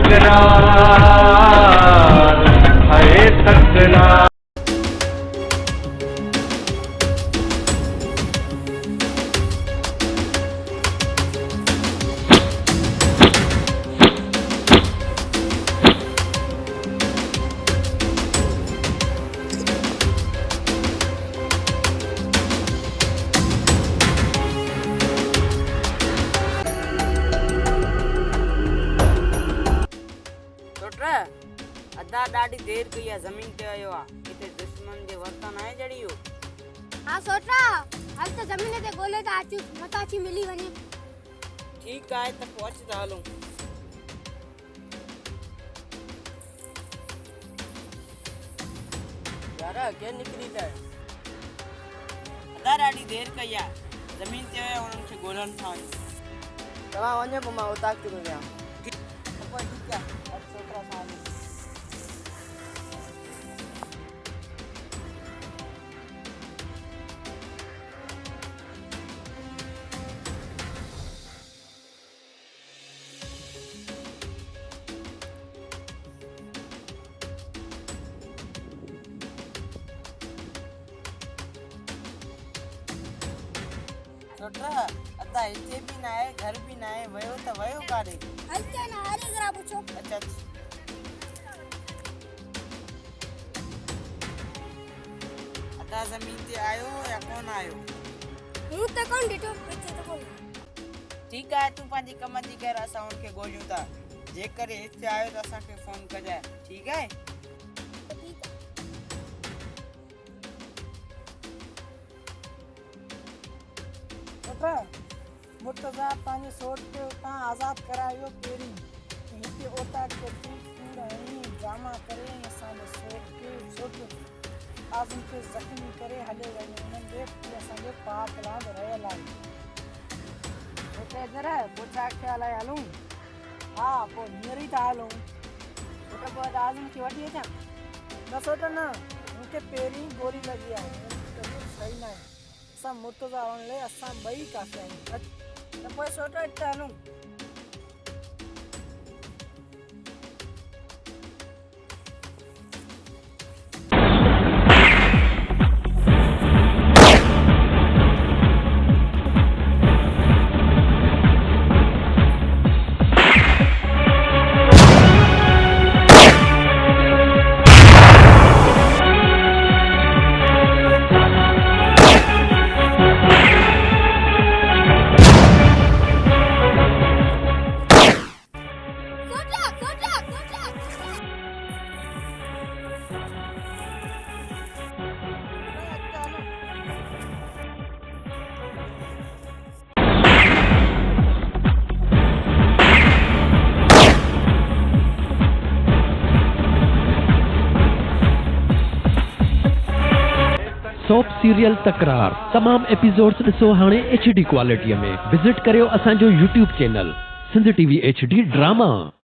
तकरार, है तकरार। अदा ॾाढी देर कई आहे ज़मीन ते आयो आहे किथे दुश्मन जे वतन आहे जड़ी हो। हां सोचा हल त ज़मीन ते गोले त अचू मताची मिली वने। ठीक आहे त पहुंच त हलूं। यार के निकरी त अदा ॾाढी देर कई आहे ज़मीन ते आयो उन्हनि खे ॻोल्हण था वञूं। तव्हां वञो पोइ मां उतां थी वञां। ठीक आहे सोचा सां अदा हिते भी ना है घर भी ना है वयो त वयो कारे हलते ना हरे जरा पूछो। अच्छा अदा जमीन ते आयो या कौन आयो? हूं त कोन डिटो पीछे तो कोन। ठीक है तू पंहिंजी कम जी कर असां उनखे ॻोल्हियूं था जेकर हिते आयो त असांखे फोन कजाए। ठीक है मुर्तजा पानी सोच के उतां आज़ाद करायो पेरी हिते ओता के पूरा ड्रामा करे असांजे सोच के आज़म के ज़ख्मी करे हले वञे उन्हनि जे असांजे पाप लाइ रहियल आहे। ओके जरा पोइ ख्याल आहे हलूं। हा पोइ हींअर ई था हलूं। पोइ आज़म खे वठी अचां न सोच न मूंखे पहिरीं गोली लॻी आहे सही न आहे। असां मुर्तजा वञण लाइ असां ॿई काफ़ी आहियूं त पोइ सोचो हिते हलूं। सोप सीरियल तकरार तमाम एपिसोड्स ॾिसो हाणे HD क्वालिटीअ में। विज़िट करियो असांजो YouTube channel Sindh TV HD drama.